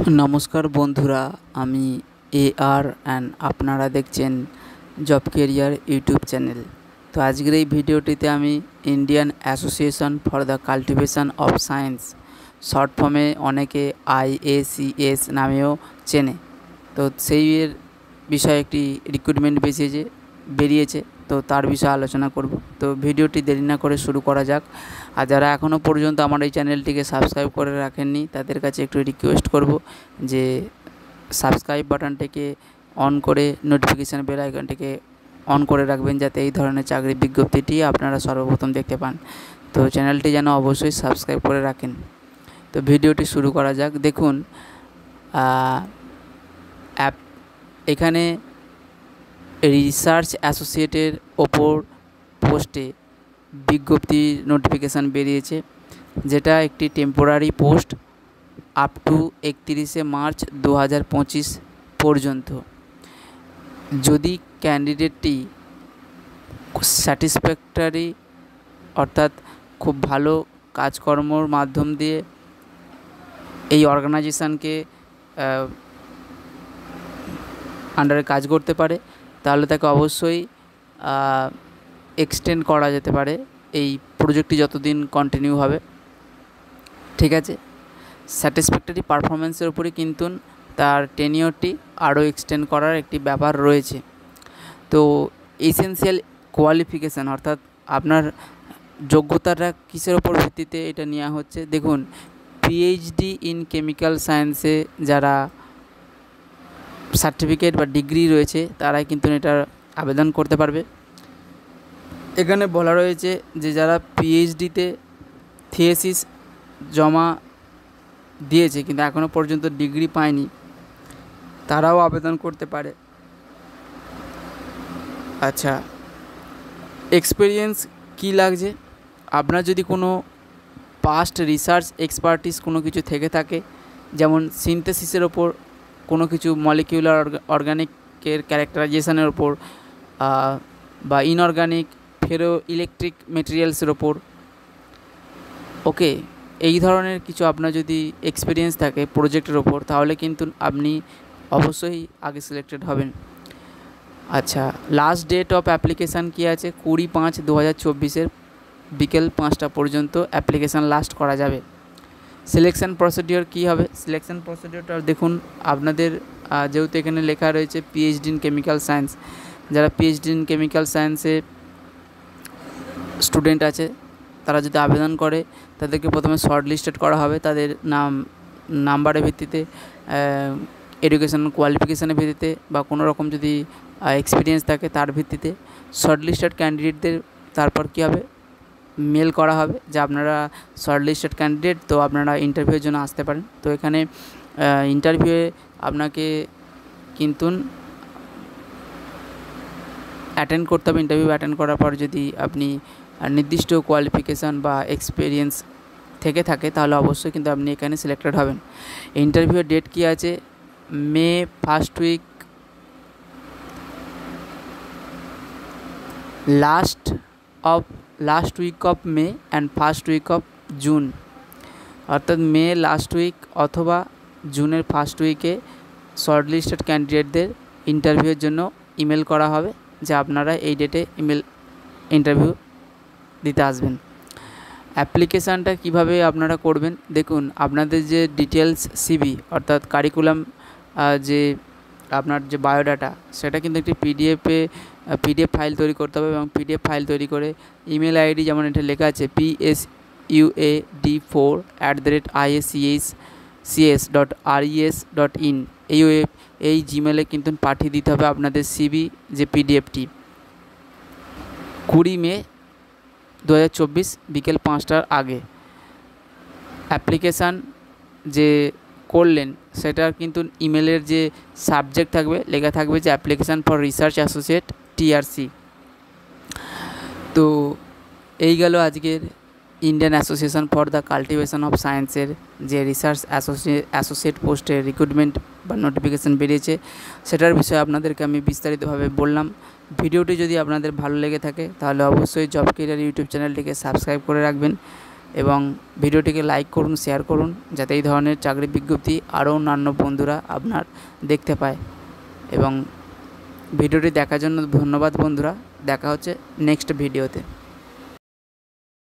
नमस्कार बंधुरा आमी AR एंड आपनारा देखছেন जब कैरियर यूट्यूब चैनल। तो आजकेर এই ভিডিওটিতে আমি Indian association for the cultivation of science short फर्मे अनेके IACS नामेও চেনে। तो সেই বিষয়ে একটি রিক্রুটমেন্ট বেরিয়েছে তো তার বিষয়ে আলোচনা করব। তো ভিডিওটি দেরি না করে শুরু করা যাক। আর যারা এখনও পর্যন্ত আমার এই চ্যানেলটিকে সাবস্ক্রাইব করে রাখেননি তাদের কাছে একটু রিকোয়েস্ট করব যে সাবস্ক্রাইব বাটনটিকে অন করে নোটিফিকেশান বেল আইকনটিকে অন করে রাখবেন যাতে এই ধরনের চাকরির বিজ্ঞপ্তিটি আপনারা সর্বপ্রথম দেখতে পান। তো চ্যানেলটি যেন অবশ্যই সাবস্ক্রাইব করে রাখেন। তো ভিডিওটি শুরু করা যাক। দেখুন এখানে রিসার্চ অ্যাসোসিয়েটের ওপর পোস্টে বিজ্ঞপ্তি নোটিফিকেশান বেরিয়েছে, যেটা একটি টেম্পোরারি পোস্ট আপ টু 31শে মার্চ 2025 পর্যন্ত। যদি ক্যান্ডিডেটটি স্যাটিসফ্যাক্টরি অর্থাৎ খুব ভালো কাজকর্মর মাধ্যম দিয়ে এই অর্গানাইজেশানকে আন্ডারে কাজ করতে পারে তাহলে তাকে অবশ্যই এক্সটেন্ড করা যেতে পারে এই প্রজেক্টটি যতদিন কন্টিনিউ হবে। ঠিক আছে, স্যাটিসফ্যাক্টরি পারফরমেন্সের উপরে কিন্তু তার টেনিওরটি আরও এক্সটেন্ড করার একটি ব্যাপার রয়েছে। তো এসেনশিয়াল কোয়ালিফিকেশান অর্থাৎ আপনার যোগ্যতাটা কিসের ওপর ভিত্তিতে এটা নেওয়া হচ্ছে। দেখুন, PhD ইন কেমিক্যাল সায়েন্সে যারা সার্টিফিকেট বা ডিগ্রি রয়েছে তারাই কিন্তু এটার আবেদন করতে পারবে। এখানে বলা রয়েছে যে যারা PhDতে থিসিস জমা দিয়েছে কিন্তু এখনও পর্যন্ত ডিগ্রি পায়নি তারাও আবেদন করতে পারে। আচ্ছা, এক্সপিরিয়েন্স কী লাগছে? আপনার যদি কোনো পাস্ট রিসার্চ এক্সপার্টিস কোনো কিছু থেকে থাকে, যেমন সিনথেসিসের ওপর কোনো কিছু মলিকিউলার অর্গানিকের ক্যারেক্টারাইজেশনের ওপর বা ইনঅর্গানিক ফেরো ইলেকট্রিক মেটেরিয়ালসের ওপর, ওকে, এই ধরনের কিছু আপনার যদি এক্সপিরিয়েন্স থাকে প্রজেক্টের ওপর তাহলে কিন্তু আপনি অবশ্যই আগে সিলেক্টেড হবেন। আচ্ছা, লাস্ট ডেট অফ অ্যাপ্লিকেশান কী আছে? 20/5/2024 বিকেল 5টা পর্যন্ত অ্যাপ্লিকেশান লাস্ট করা যাবে। সিলেকশান প্রসিডিওর কী হবে? সিলেকশান প্রসিডিওরটা দেখুন, আপনাদের যেহেতু এখানে লেখা রয়েছে PhD ইন কেমিক্যাল সায়েন্স, যারা PhD ইন কেমিক্যাল সায়েন্সে স্টুডেন্ট আছে তারা যদি আবেদন করে তাদেরকে প্রথমে শর্ট লিস্টেড করা হবে তাদের নাম্বারের ভিত্তিতে, এডুকেশনাল কোয়ালিফিকেশানের ভিত্তিতে বা কোনো রকম যদি এক্সপিরিয়েন্স থাকে তার ভিত্তিতে শর্ট লিস্টেড ক্যান্ডিডেটদের তারপর কী হবে, মেল করা হবে যে আপনারা শর্ট লিস্টেড ক্যান্ডিডেট, তো আপনারা ইন্টারভিউয়ের জন্য আসতে পারেন। তো এখানে ইন্টারভিউয়ে আপনাকে কিন্তু অ্যাটেন্ড করতে হবে। ইন্টারভিউ অ্যাটেন্ড করার পর যদি আপনি নির্দিষ্ট কোয়ালিফিকেশান বা এক্সপিরিয়েন্স থেকে থাকে তাহলে অবশ্যই কিন্তু আপনি এখানে সিলেক্টেড হবেন। ইন্টারভিউয়ের ডেট কী আছে? May first week, last week of May and first week of June, অর্থাৎ মে লাস্ট উইক অথবা জুনের ফার্স্ট উইকে শর্ট লিস্টেড ক্যান্ডিডেটদের ইন্টারভিউয়ের জন্য ইমেল করা হবে যে আপনারা এই ডেটে ইন্টারভিউ দিতে আসবেন। অ্যাপ্লিকেশানটা কিভাবে আপনারা করবেন? দেখুন, আপনাদের যে ডিটেলস CV অর্থাৎ কারিকুলাম, যে আপনার যে বায়োডাটা সেটা কিন্তু একটি PDF ফাইল তৈরি করতে হবে এবং PDF ফাইল তৈরি করে ইমেল ID যেমন এটা লেখা আছে psuad4@iaccs.res.in এই জিমেলে কিন্তু পাঠিয়ে দিতে হবে আপনাদের CV যে PDFটি 20 মে 2024 বিকেল 5টার আগে। অ্যাপ্লিকেশান যে করলেন সেটার কিন্তু ইমেলের যে সাবজেক্ট থাকবে লেখা থাকবে যে application for research associate TRC। তো এই গেল আজকের Indian association for the cultivation of সায়েন্সের যে রিসার্চ অ্যাসোসিয়েট পোস্টের রিক্রুটমেন্ট বা নোটিফিকেশান বেরিয়েছে সেটার বিষয়ে আপনাদেরকে আমি বিস্তারিতভাবে বললাম। ভিডিওটি যদি আপনাদের ভালো লেগে থাকে তাহলে অবশ্যই জব ক্যারিয়ার ইউটিউব চ্যানেলটিকে সাবস্ক্রাইব করে রাখবেন। এবং ভিডিওটিকে লাইক করুন, শেয়ার করুন, যাতে এই ধরনের চাকরি বিজ্ঞপ্তি আরও অন্যান্য বন্ধুরা আপনার দেখতে পায়। এবং ভিডিওটি দেখার জন্য ধন্যবাদ বন্ধুরা। দেখা হচ্ছে নেক্সট ভিডিওতে।